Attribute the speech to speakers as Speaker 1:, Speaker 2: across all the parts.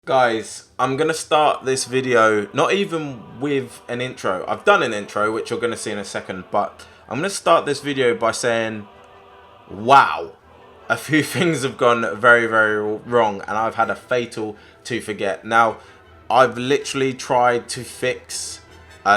Speaker 1: Guys, I'm going to start this video not even with an intro. I've done an intro, which you're going to see in a second, but I'm going to start this video by saying, wow, a few things have gone very, very wrong, and I've had a fatal to forget. Now, I've literally tried to fix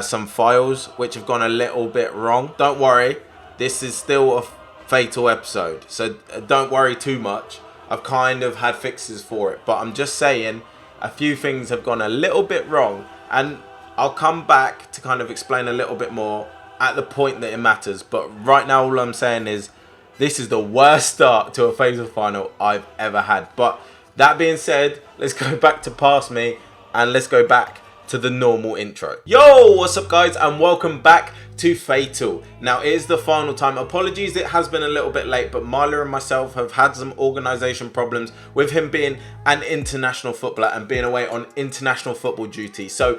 Speaker 1: some files which have gone a little bit wrong. Don't worry, this is still a fatal episode, so don't worry too much. I've kind of had fixes for it, but I'm just saying a few things have gone a little bit wrong, and I'll come back to kind of explain a little bit more at the point that it matters. But right now, all I'm saying is this is the worst start to a fatal final I've ever had. But that being said, let's go back to past me and let's go back to the normal intro. Yo, what's up guys, and welcome back to Fatal. Now it is the final time. Apologies, it has been a little bit late, but Meyler and myself have had some organisation problems with him being an international footballer and being away on international football duty. So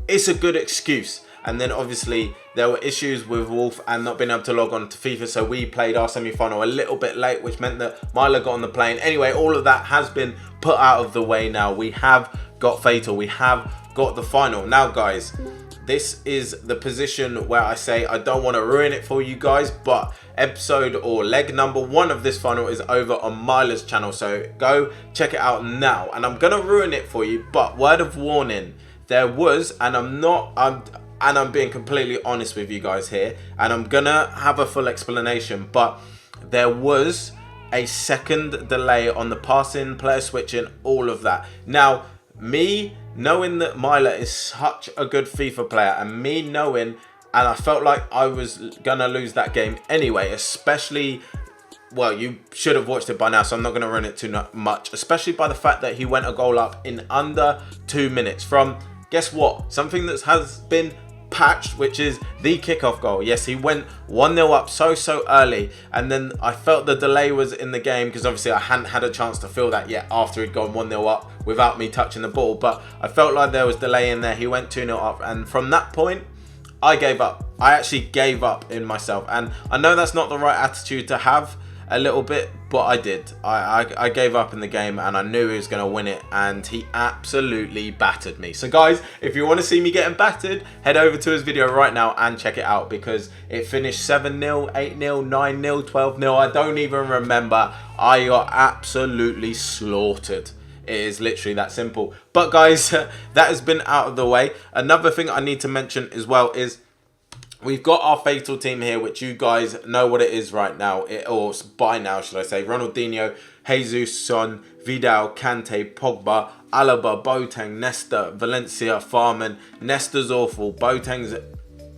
Speaker 1: it's a good excuse. And then obviously there were issues with Wolf and not being able to log on to FIFA, so we played our semi-final a little bit late, which meant that Meyler got on the plane. Anyway, all of that has been put out of the way now. We have got Fatal, we have got the final. Now guys, this is the position where I say I don't want to ruin it for you guys, but episode or leg number 1 of this final is over on Meyler's channel, so go check it out now. And I'm gonna ruin it for you, but word of warning, there was, and I'm being completely honest with you guys here, and I'm gonna have a full explanation, but there was a second delay on the passing, player switching, all of that. Now, me knowing that Meyler is such a good FIFA player, and me knowing, and I felt like I was gonna lose that game anyway, especially, well, you should have watched it by now, so I'm not gonna run it too much, especially by the fact that he went a goal up in under 2 minutes from, guess what, something that has been patched, which is the kickoff goal. Yes, he went 1-0 up so early, and then I felt the delay was in the game because obviously I hadn't had a chance to feel that yet after he'd gone 1-0 up without me touching the ball, but I felt like there was delay in there. He went 2-0 up, and from that point I gave up. I actually gave up in myself, and I know that's not the right attitude to have a little bit, but I did. I gave up in the game, and I knew he was going to win it, and he absolutely battered me. So guys, if you want to see me getting battered, head over to his video right now and check it out, because it finished 7-0, 8-0, 9-0, 12-0. I don't even remember. I got absolutely slaughtered. It is literally that simple. But guys, that has been out of the way. Another thing I need to mention as well is we've got our Fatal team here, which you guys know what it is right now, or by now, should I say. Ronaldinho, Jesus, Son, Vidal, Kante, Pogba, Alaba, Boateng, Nesta, Valencia, Farman. Nesta's awful. Boateng's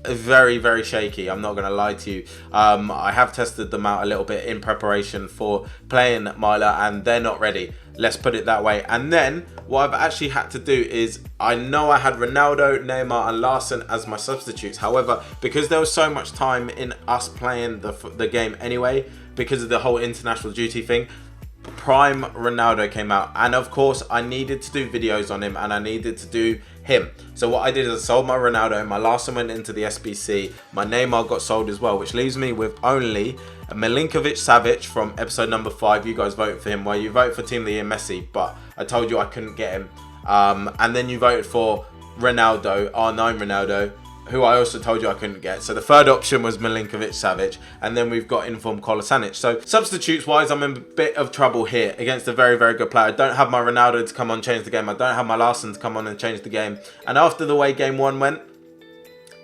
Speaker 1: very shaky, I'm not going to lie to you. I have tested them out a little bit in preparation for playing Meyler, and they're not ready. Let's put it that way. And then what I've actually had to do is, I know I had Ronaldo, Neymar and Larson as my substitutes. However, because there was so much time in us playing the game anyway, because of the whole international duty thing, Prime Ronaldo came out, and of course I needed to do videos on him, and I needed to do him. So what I did is I sold my Ronaldo, my Larson went into the SBC, my Neymar got sold as well, which leaves me with only Milinkovic-Savic from episode number 5. You guys voted for him. Well, you voted for Team of the Year Messi, but I told you I couldn't get him. And then you voted for Ronaldo, R9 Ronaldo, who I also told you I couldn't get. So the third option was Milinkovic-Savic, and then we've got informed Kolasinac. So substitutes wise, I'm in a bit of trouble here against a very good player. I don't have my Ronaldo to come on and change the game. I don't have my Larson to come on and change the game. And after the way game 1 went,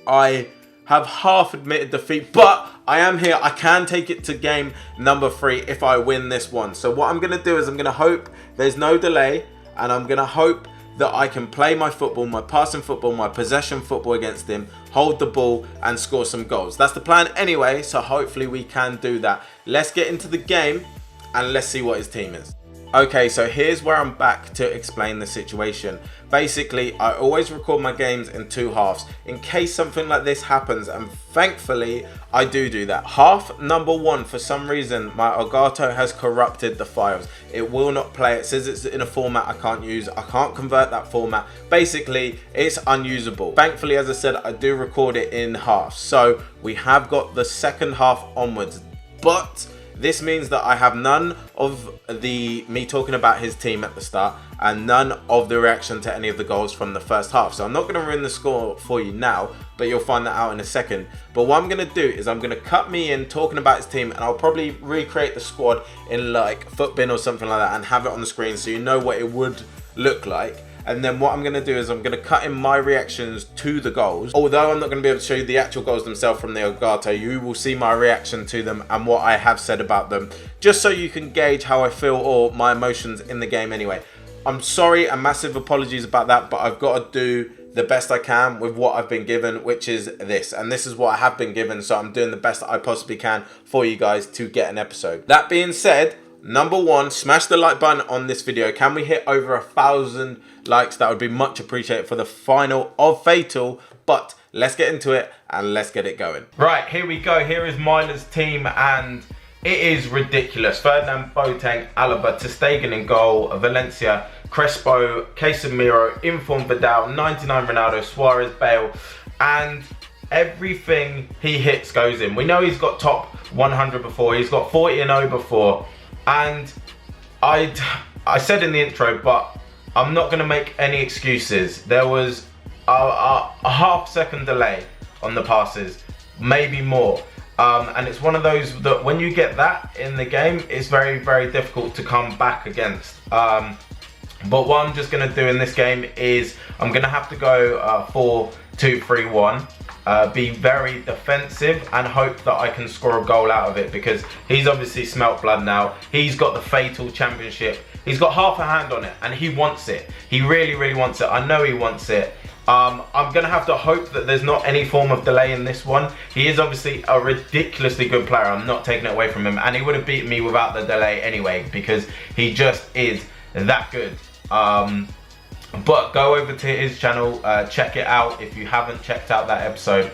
Speaker 1: I have half admitted defeat, but I am here. I can take it to game number 3 if I win this one. So what I'm going to do is I'm going to hope there's no delay, and I'm going to hope that I can play my football, my passing football, my possession football against him, hold the ball and score some goals. That's the plan anyway, so hopefully we can do that. Let's get into the game and let's see what his team is. Okay, so here's where I'm back to explain the situation. Basically, I always record my games in 2 halves in case something like this happens, and thankfully I do that. Half number 1, for some reason my Elgato has corrupted the files. It will not play. It says it's in a format I can't use. I can't convert that format. Basically, it's unusable. Thankfully, as I said, I do record it in halves, so we have got the second half onwards, but This means that I have none of me talking about his team at the start and none of the reaction to any of the goals from the first half. So I'm not going to ruin the score for you now, but you'll find that out in a second. But what I'm going to do is I'm going to cut me in talking about his team, and I'll probably recreate the squad in like Footbin or something like that and have it on the screen so you know what it would look like. And then what I'm going to do is I'm going to cut in my reactions to the goals. Although I'm not going to be able to show you the actual goals themselves from the Elgato, you will see my reaction to them and what I have said about them, just so you can gauge how I feel or my emotions in the game anyway. I'm sorry and massive apologies about that, but I've got to do the best I can with what I've been given, which is this. And this is what I have been given, so I'm doing the best that I possibly can for you guys to get an episode. That being said, number one, smash the like button on this video. Can we hit over 1,000 likes? That would be much appreciated for the final of Fatal. But let's get into it and let's get it going. Right, here we go. Here is Meyler's team, and it is ridiculous. Ferdinand, Boateng, Alaba, ter Stegen in goal, Valencia, Crespo, Casemiro, Inform Vidal, 99 Ronaldo, Suarez, Bale, and everything he hits goes in. We know he's got top 100 before. He's got 40-0 before. And I said in the intro, but I'm not going to make any excuses. There was a half-second delay on the passes, maybe more. And it's one of those that when you get that in the game, it's very, very difficult to come back against. But what I'm just going to do in this game is I'm going to have to go 4-2-3-1. Be very defensive and hope that I can score a goal out of it, because he's obviously smelt blood now. He's got the Fatal Championship. He's got half a hand on it and he wants it. He really, really wants it. I know he wants it. I'm going to have to hope that there's not any form of delay in this one. He is obviously a ridiculously good player. I'm not taking it away from him. And he would have beaten me without the delay anyway, because he just is that good. But go over to his channel, check it out if you haven't checked out that episode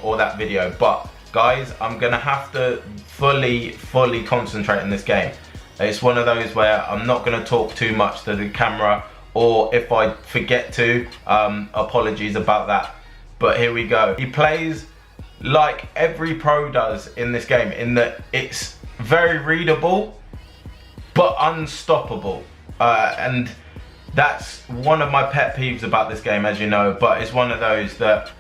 Speaker 1: or that video. But guys, I'm gonna have to fully concentrate in this game. It's one of those where I'm not gonna talk too much to the camera, or if I forget to, apologies about that. But here we go. He plays like every pro does in this game, in that it's very readable but unstoppable, and that's one of my pet peeves about this game, as you know. But it's one of those that,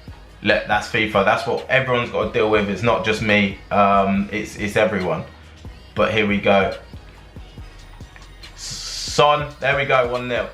Speaker 1: look, that's FIFA. That's what everyone's got to deal with. It's not just me. It's everyone. But here we go. Son, there we go, 1-0.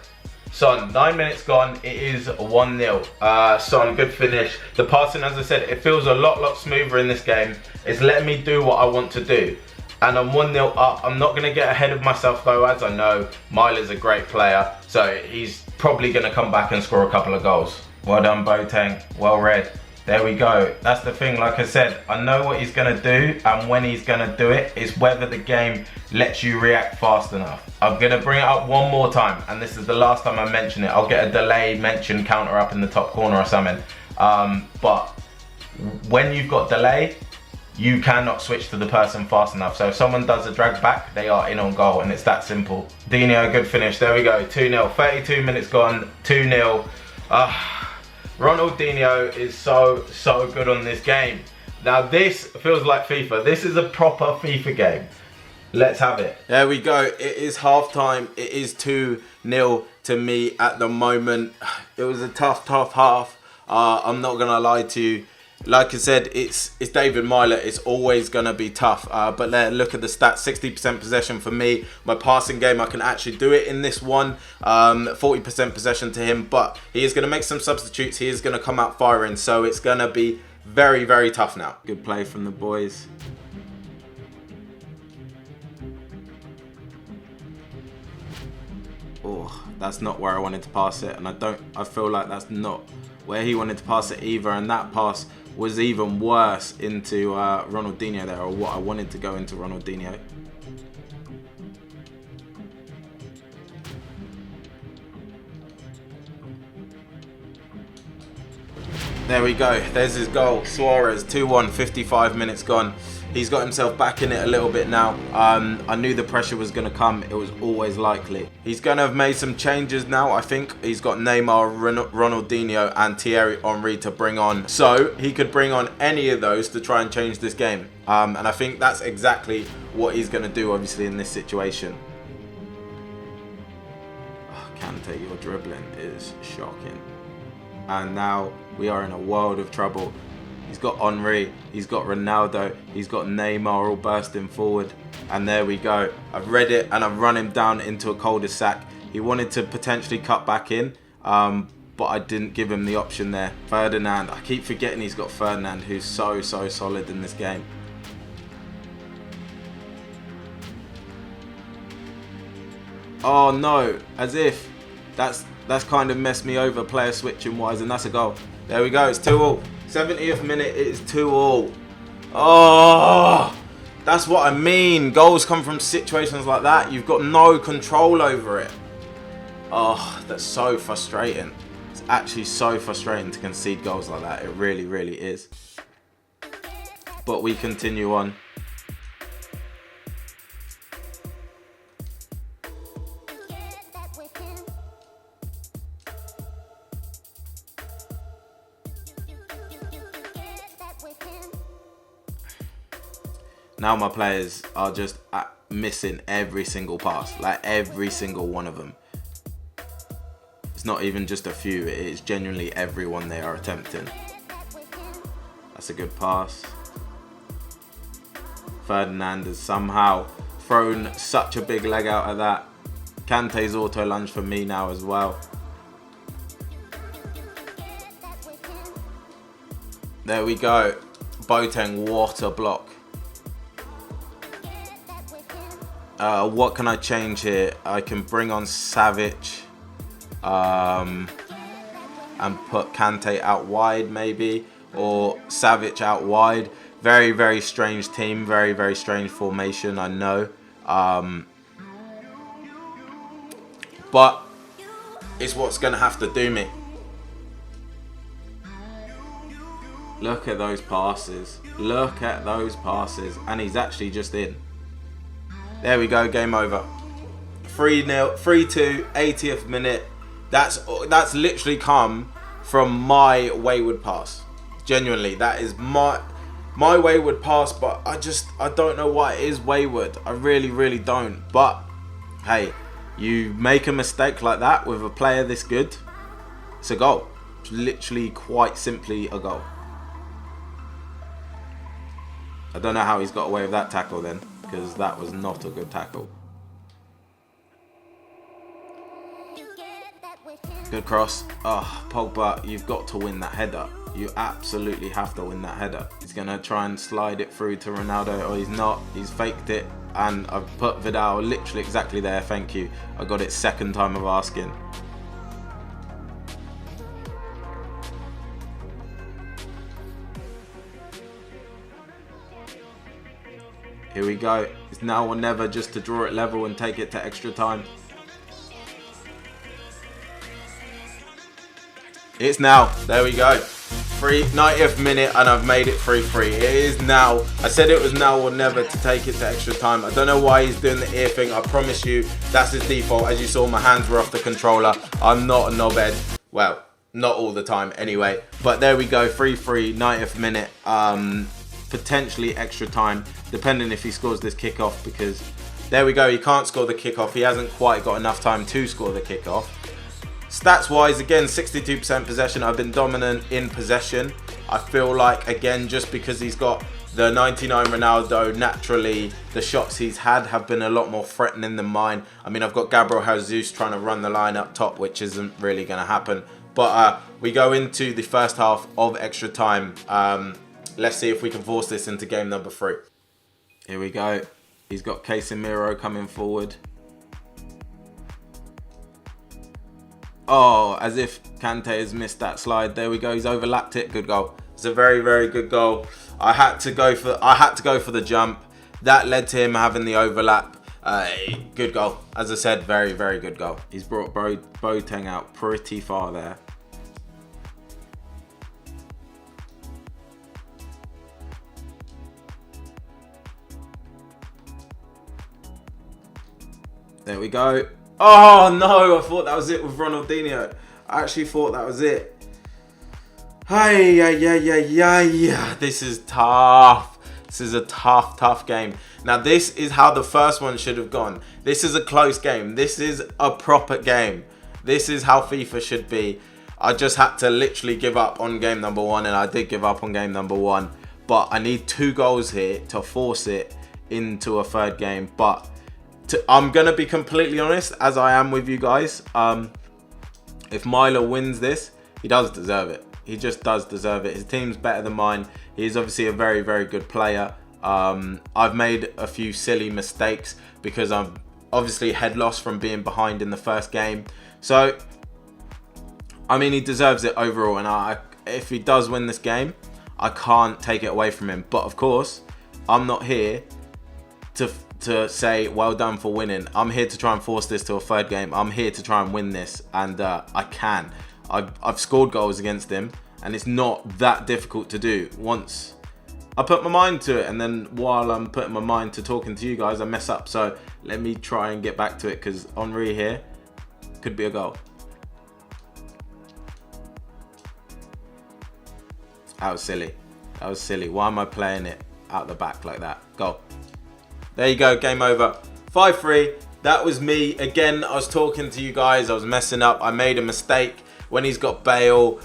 Speaker 1: Son, 9 minutes gone. It is 1-0. Son, good finish. The passing, as I said, it feels a lot smoother in this game. It's letting me do what I want to do. And I'm 1-0 up. I'm not going to get ahead of myself though, as I know Meyler's a great player, so he's probably going to come back and score a couple of goals. Well done, Boateng. Well read. There we go. That's the thing, like I said, I know what he's going to do, and when he's going to do it is whether the game lets you react fast enough. I'm going to bring it up one more time, and this is the last time I mention it. I'll get a delay mention counter up in the top corner or something. But when you've got delay, you cannot switch to the person fast enough. So if someone does a drag back, they are in on goal, and it's that simple. Dino, good finish. There we go. 2-0. 32 minutes gone. 2-0. Ronaldinho is so good on this game. Now this feels like FIFA. This is a proper FIFA game. Let's have it. There we go. It is half time. It is 2-0 to me at the moment. It was a tough half. I'm not gonna lie to you. Like I said, it's David Meyler. It's always going to be tough. But look at the stats. 60% possession for me. My passing game, I can actually do it in this one. 40% possession to him. But he is going to make some substitutes. He is going to come out firing. So it's going to be very tough now. Good play from the boys. Oh, that's not where I wanted to pass it. And I feel like that's not where he wanted to pass it either. And that pass was even worse into Ronaldinho there, or what I wanted to go into Ronaldinho. There we go. There's his goal. Suarez, 2-1, 55 minutes gone. He's got himself back in it a little bit now. I knew the pressure was going to come. It was always likely. He's going to have made some changes now. I think he's got Neymar, Ronaldinho and Thierry Henry to bring on. So he could bring on any of those to try and change this game. And I think that's exactly what he's going to do, obviously, in this situation. Oh, Kante, your dribbling is shocking. And now we are in a world of trouble. He's got Henry, he's got Ronaldo, he's got Neymar all bursting forward. And there we go. I've read it and I've run him down into a cul-de-sac. He wanted to potentially cut back in, but I didn't give him the option there. Ferdinand, I keep forgetting he's got Ferdinand, who's so solid in this game. Oh no, as if that's kind of messed me over player switching wise, and that's a goal. There we go, it's 2-2. 70th minute, it is 2-2. Oh, that's what I mean. Goals come from situations like that. You've got no control over it. Oh, that's so frustrating. It's actually so frustrating to concede goals like that. It really is. But we continue on. Now my players are just missing every single pass, like every single one of them. It's not even just a few, it is genuinely everyone they are attempting. That's a good pass. Ferdinand has somehow thrown such a big leg out of that. Kante's auto lunge for me now as well. There we go. Boateng, what a block. What can I change here? I can bring on Savic and put Kante out wide maybe, or Savic out wide. Very strange team, very strange formation, I know. But it's what's going to have to do me. Look at those passes. Look at those passes. And he's actually just in. There we go, game over. 3-0, 3-2, 80th minute. That's literally come from my wayward pass. Genuinely, that is my wayward pass, but I don't know why it is wayward. I really don't. But hey, you make a mistake like that with a player this good, it's a goal. It's literally quite simply a goal. I don't know how he's got away with that tackle then, because that was not a good tackle. Good cross. Oh, Pogba, you've got to win that header. You absolutely have to win that header. He's going to try and slide it through to Ronaldo, or he's not. He's faked it, and I've put Vidal literally exactly there. Thank you. I got it second time of asking. Here we go. It's now or never, just to draw it level and take it to extra time. It's now. There we go. 90th minute and I've made it 3-3. It is now. I said it was now or never to take it to extra time. I don't know why he's doing the ear thing. I promise you that's his default. As you saw, my hands were off the controller. I'm not a knobhead. Well, not all the time anyway. But there we go. 3-3, 90th minute. Potentially extra time, depending if he scores this kickoff, because there we go, he can't score the kickoff. He hasn't quite got enough time to score the kickoff. Stats wise, again, 62% possession. I've been dominant in possession. I feel like, again, just because he's got the 99 Ronaldo, naturally the shots he's had have been a lot more threatening than mine. I mean, I've got Gabriel Jesus trying to run the line up top, which isn't really going to happen. But we go into the first half of extra time. Let's see if we can force this into game number 3. Here we go. He's got Casemiro coming forward. Oh, as if Kante has missed that slide. There we go. He's overlapped it. Good goal. It's a very good goal. I had to go for the jump. That led to him having the overlap. Good goal. As I said, very good goal. He's brought Boateng out pretty far there. There we go. Oh, no. I thought that was it with Ronaldinho. I actually thought that was it. Yeah. This is tough. This is a tough game. Now, this is how the first one should have gone. This is a close game. This is a proper game. This is how FIFA should be. I just had to literally give up on game number 1, and I did give up on game number 1. But I need 2 goals here to force it into a third game. But I'm going to be completely honest, as I am with you guys. If Meyler wins this, he does deserve it. He just does deserve it. His team's better than mine. He's obviously a very, very good player. I've made a few silly mistakes because I'm obviously head loss from being behind in the first game. So, I mean, he deserves it overall. And if he does win this game, I can't take it away from him. But of course, I'm not here to say well done for winning. I'm here to try and force this to a third game. I'm here to try and win this, and I can. I've scored goals against him, and it's not that difficult to do once I put my mind to it. And then while I'm putting my mind to talking to you guys, I mess up. So let me try and get back to it, because Henry here could be a goal. That was silly. That was silly. Why am I playing it out the back like that? Goal. There you go. Game over. 5-3. That was me. Again, I was talking to you guys. I was messing up. I made a mistake. When he's got Bale,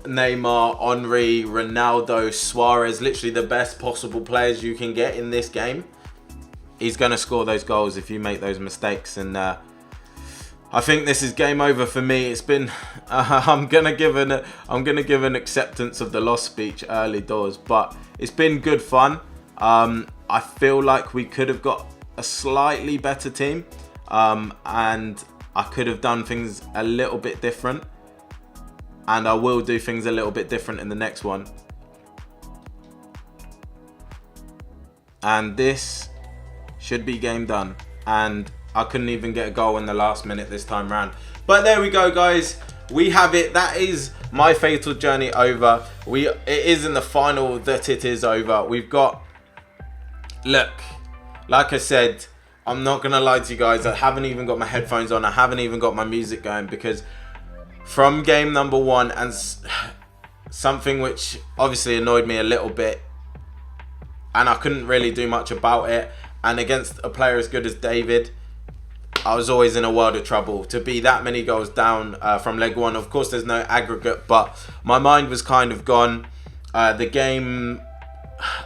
Speaker 1: Neymar, Henry, Ronaldo, Suarez, literally the best possible players you can get in this game, he's going to score those goals if you make those mistakes. And I think this is game over for me. It's been I'm gonna give an acceptance of the loss speech early doors, but it's been good fun. I feel like we could have got a slightly better team, and I could have done things a little bit different, and I will do things a little bit different in the next one. And this should be game done, and I couldn't even get a goal in the last minute this time round. But there we go, guys. We have it. That is my fatal journey over. It is in the final that it is over. We've got... Look, like I said, I'm not going to lie to you guys. I haven't even got my headphones on. I haven't even got my music going, because from game number 1, and something which obviously annoyed me a little bit, and I couldn't really do much about it, and against a player as good as David, I was always in a world of trouble. To be that many goals down from leg 1, of course there's no aggregate, but my mind was kind of gone. The game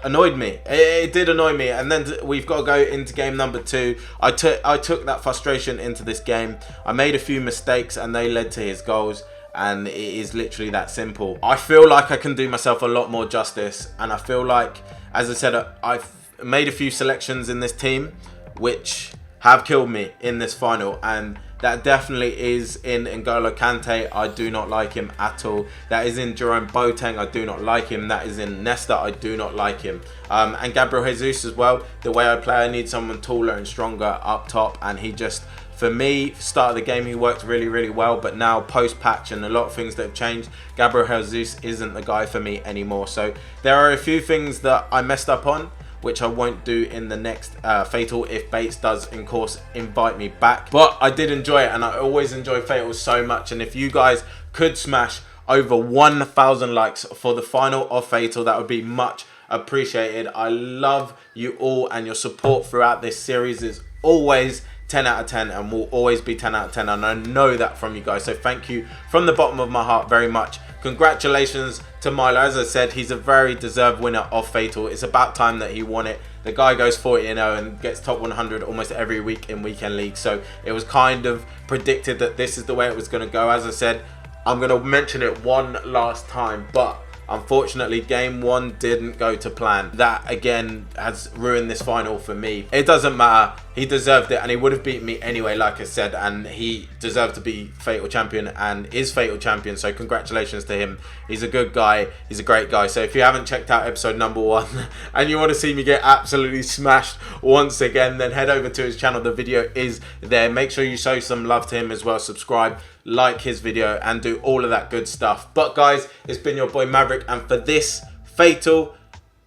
Speaker 1: annoyed me. It did annoy me. And then we've got to go into game number 2. I took that frustration into this game. I made a few mistakes, and they led to his goals. And it is literally that simple. I feel like I can do myself a lot more justice. And I feel like, as I said, I've made a few selections in this team which have killed me in this final, and that definitely is in N'Golo Kante. I do not like him at all. That is in Jerome Boateng. I do not like him. That is in Nesta. I do not like him. And Gabriel Jesus as well. The way I play, I need someone taller and stronger up top, and he just, for me, start of the game, he worked really, really well, but now post-patch and a lot of things that have changed, Gabriel Jesus isn't the guy for me anymore. So there are a few things that I messed up on, which I won't do in the next Fatal if Bates does, of course, invite me back. But I did enjoy it, and I always enjoy Fatals so much. And if you guys could smash over 1,000 likes for the final of Fatal, that would be much appreciated. I love you all, and your support throughout this series is always 10 out of 10 and will always be 10 out of 10, and I know that from you guys. So thank you from the bottom of my heart very much. Congratulations to Meyler. As I said, he's a very deserved winner of Fatal. It's about time that he won it. The guy goes 40-0 and gets top 100 almost every week in Weekend League. So it was kind of predicted that this is the way it was going to go. As I said, I'm going to mention it one last time, but unfortunately, game 1 didn't go to plan. That, again, has ruined this final for me. It doesn't matter. He deserved it, and he would have beaten me anyway, like I said, and he deserved to be Fatal Champion and is Fatal Champion, so congratulations to him. He's a good guy. He's a great guy. So if you haven't checked out episode number 1 and you want to see me get absolutely smashed once again, then head over to his channel. The video is there. Make sure you show some love to him as well. Subscribe, like his video, and do all of that good stuff. But guys, it's been your boy Mavric, and for this Fatal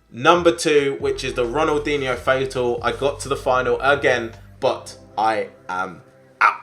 Speaker 1: number 2, which is the Ronaldinho Fatal, I got to the final again, but I am out.